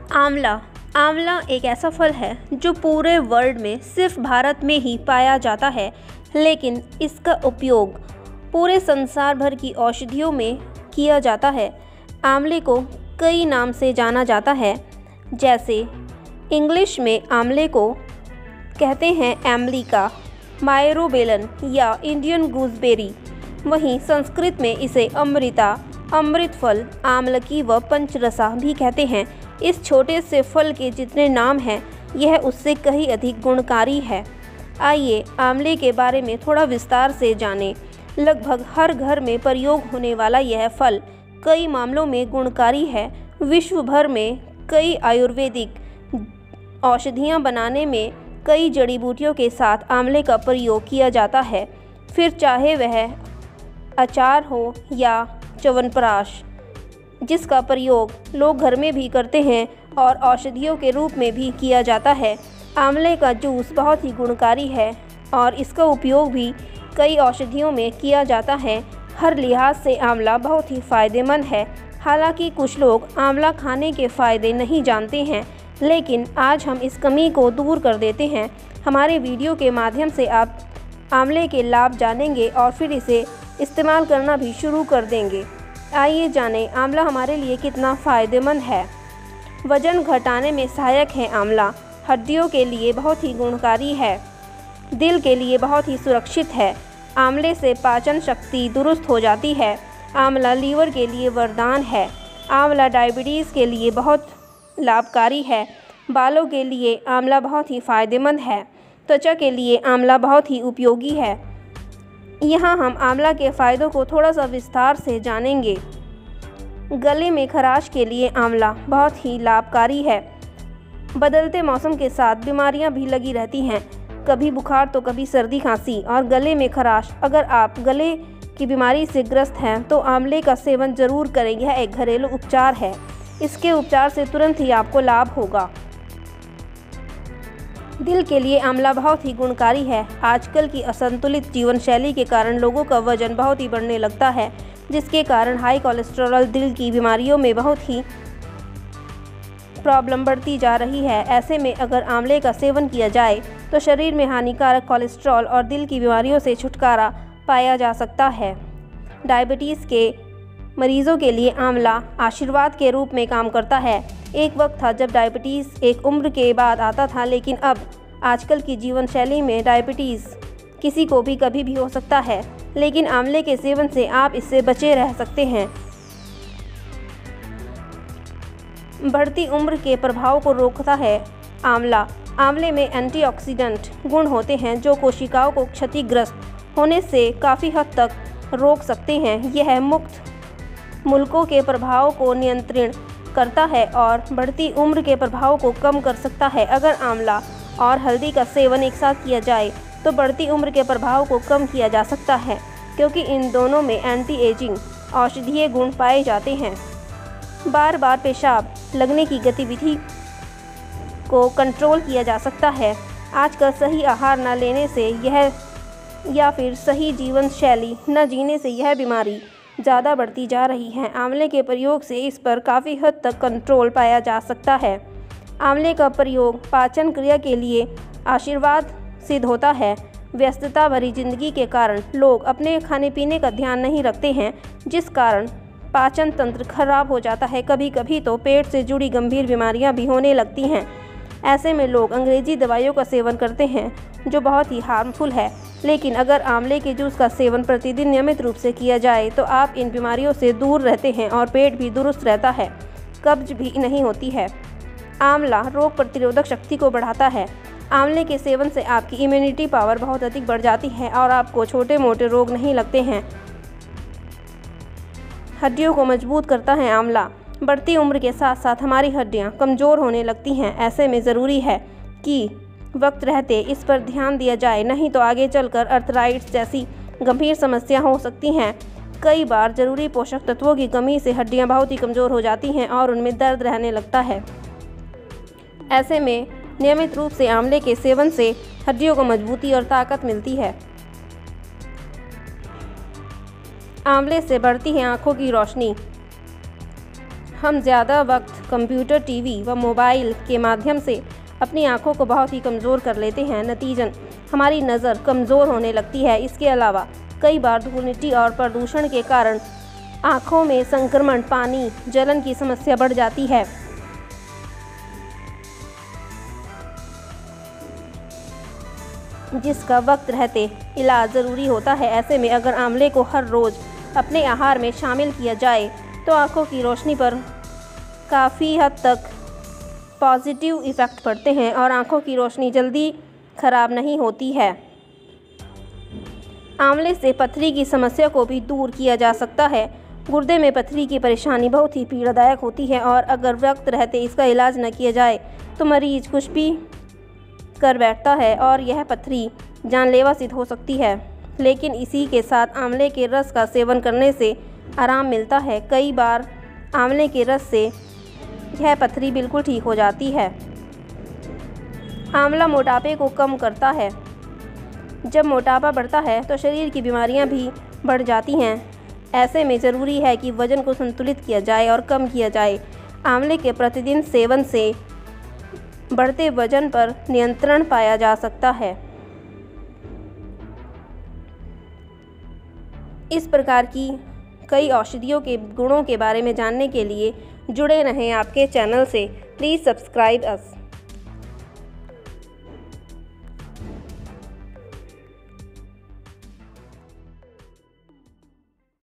आंवला आंवला एक ऐसा फल है जो पूरे वर्ल्ड में सिर्फ भारत में ही पाया जाता है, लेकिन इसका उपयोग पूरे संसार भर की औषधियों में किया जाता है। आंवले को कई नाम से जाना जाता है, जैसे इंग्लिश में आंवले को कहते हैं एम्लिका, मायरोबेलन या इंडियन गूसबेरी। वहीं संस्कृत में इसे अमृता, अमृत फल, आमलकी व पंचरसा भी कहते हैं। इस छोटे से फल के जितने नाम हैं, यह उससे कहीं अधिक गुणकारी है। आइए आंवले के बारे में थोड़ा विस्तार से जानें। लगभग हर घर में प्रयोग होने वाला यह फल कई मामलों में गुणकारी है। विश्व भर में कई आयुर्वेदिक औषधियाँ बनाने में कई जड़ी बूटियों के साथ आंवले का प्रयोग किया जाता है, फिर चाहे वह अचार हो या च्यवनप्राश, जिसका प्रयोग लोग घर में भी करते हैं और औषधियों के रूप में भी किया जाता है। आंवले का जूस बहुत ही गुणकारी है और इसका उपयोग भी कई औषधियों में किया जाता है। हर लिहाज से आंवला बहुत ही फ़ायदेमंद है। हालांकि कुछ लोग आंवला खाने के फ़ायदे नहीं जानते हैं, लेकिन आज हम इस कमी को दूर कर देते हैं। हमारे वीडियो के माध्यम से आप आंवले के लाभ जानेंगे और फिर इसे इस्तेमाल करना भी शुरू कर देंगे। आइए जानें आंवला हमारे लिए कितना फ़ायदेमंद है। वज़न घटाने में सहायक है आंवला। हड्डियों के लिए बहुत ही गुणकारी है। दिल के लिए बहुत ही सुरक्षित है। आंवले से पाचन शक्ति दुरुस्त हो जाती है। आंवला लीवर के लिए वरदान है। आंवला डायबिटीज़ के लिए बहुत लाभकारी है। बालों के लिए आंवला बहुत ही फ़ायदेमंद है। त्वचा के लिए आंवला बहुत ही उपयोगी है। यहाँ हम आंवला के फ़ायदों को थोड़ा सा विस्तार से जानेंगे। गले में खराश के लिए आंवला बहुत ही लाभकारी है। बदलते मौसम के साथ बीमारियाँ भी लगी रहती हैं, कभी बुखार तो कभी सर्दी खांसी और गले में खराश। अगर आप गले की बीमारी से ग्रस्त हैं तो आंवले का सेवन ज़रूर करें। यह एक घरेलू उपचार है। इसके उपचार से तुरंत ही आपको लाभ होगा। दिल के लिए आंवला बहुत ही गुणकारी है। आजकल की असंतुलित जीवन शैली के कारण लोगों का वजन बहुत ही बढ़ने लगता है, जिसके कारण हाई कोलेस्ट्रॉल, दिल की बीमारियों में बहुत ही प्रॉब्लम बढ़ती जा रही है। ऐसे में अगर आंवले का सेवन किया जाए तो शरीर में हानिकारक कोलेस्ट्रॉल और दिल की बीमारियों से छुटकारा पाया जा सकता है। डायबिटीज़ के मरीज़ों के लिए आंवला आशीर्वाद के रूप में काम करता है। एक वक्त था जब डायबिटीज़ एक उम्र के बाद आता था, लेकिन अब आजकल की जीवन शैली में डायबिटीज़ किसी को भी कभी भी हो सकता है, लेकिन आंवले के सेवन से आप इससे बचे रह सकते हैं। बढ़ती उम्र के प्रभाव को रोकता है आंवला। आंवले में एंटीऑक्सीडेंट गुण होते हैं जो कोशिकाओं को क्षतिग्रस्त होने से काफ़ी हद तक रोक सकते हैं। यह मुक्त मुल्कों के प्रभाव को नियंत्रित करता है और बढ़ती उम्र के प्रभाव को कम कर सकता है। अगर आंवला और हल्दी का सेवन एक साथ किया जाए तो बढ़ती उम्र के प्रभाव को कम किया जा सकता है, क्योंकि इन दोनों में एंटी एजिंग औषधीय गुण पाए जाते हैं। बार बार पेशाब लगने की गतिविधि को कंट्रोल किया जा सकता है। आजकल सही आहार न लेने से यह या फिर सही जीवन शैली न जीने से यह बीमारी ज़्यादा बढ़ती जा रही है। आंवले के प्रयोग से इस पर काफ़ी हद तक कंट्रोल पाया जा सकता है। आंवले का प्रयोग पाचन क्रिया के लिए आशीर्वाद सिद्ध होता है। व्यस्तता भरी जिंदगी के कारण लोग अपने खाने पीने का ध्यान नहीं रखते हैं, जिस कारण पाचन तंत्र खराब हो जाता है। कभी कभी तो पेट से जुड़ी गंभीर बीमारियां भी होने लगती हैं। ऐसे में लोग अंग्रेजी दवाइयों का सेवन करते हैं, जो बहुत ही हार्मफुल है। लेकिन अगर आंवले के जूस का सेवन प्रतिदिन नियमित रूप से किया जाए तो आप इन बीमारियों से दूर रहते हैं और पेट भी दुरुस्त रहता है, कब्ज भी नहीं होती है। आंवला रोग प्रतिरोधक शक्ति को बढ़ाता है। आंवले के सेवन से आपकी इम्यूनिटी पावर बहुत अधिक बढ़ जाती है और आपको छोटे मोटे रोग नहीं लगते हैं। हड्डियों को मजबूत करता है आंवला। बढ़ती उम्र के साथ साथ हमारी हड्डियां कमज़ोर होने लगती हैं। ऐसे में ज़रूरी है कि वक्त रहते इस पर ध्यान दिया जाए, नहीं तो आगे चलकर अर्थराइट्स जैसी गंभीर समस्या हो सकती हैं। कई बार ज़रूरी पोषक तत्वों की कमी से हड्डियां बहुत ही कमज़ोर हो जाती हैं और उनमें दर्द रहने लगता है। ऐसे में नियमित रूप से आंवले के सेवन से हड्डियों को मजबूती और ताकत मिलती है। आंवले से बढ़ती है आँखों की रोशनी। हम ज़्यादा वक्त कंप्यूटर, टीवी व मोबाइल के माध्यम से अपनी आँखों को बहुत ही कमज़ोर कर लेते हैं। नतीजन हमारी नज़र कमज़ोर होने लगती है। इसके अलावा कई बार धूल, मिट्टी और प्रदूषण के कारण आँखों में संक्रमण, पानी, जलन की समस्या बढ़ जाती है, जिसका वक्त रहते इलाज ज़रूरी होता है। ऐसे में अगर आंवले को हर रोज़ अपने आहार में शामिल किया जाए तो आँखों की रोशनी पर काफ़ी हद तक पॉजिटिव इफ़ेक्ट पड़ते हैं और आँखों की रोशनी जल्दी ख़राब नहीं होती है। आंवले से पथरी की समस्या को भी दूर किया जा सकता है। गुर्दे में पथरी की परेशानी बहुत ही पीड़ादायक होती है और अगर वक्त रहते इसका इलाज न किया जाए तो मरीज कुछ भी कर बैठता है और यह पथरी जानलेवा सिद्ध हो सकती है। लेकिन इसी के साथ आंवले के रस का सेवन करने से आराम मिलता है। कई बार आंवले के रस से यह पथरी बिल्कुल ठीक हो जाती है। आंवला मोटापे को कम करता है। जब मोटापा बढ़ता है तो शरीर की बीमारियां भी बढ़ जाती हैं। ऐसे में ज़रूरी है कि वज़न को संतुलित किया जाए और कम किया जाए। आंवले के प्रतिदिन सेवन से बढ़ते वज़न पर नियंत्रण पाया जा सकता है। इस प्रकार की कई औषधियों के गुणों के बारे में जानने के लिए जुड़े रहें आपके चैनल से। Please subscribe us.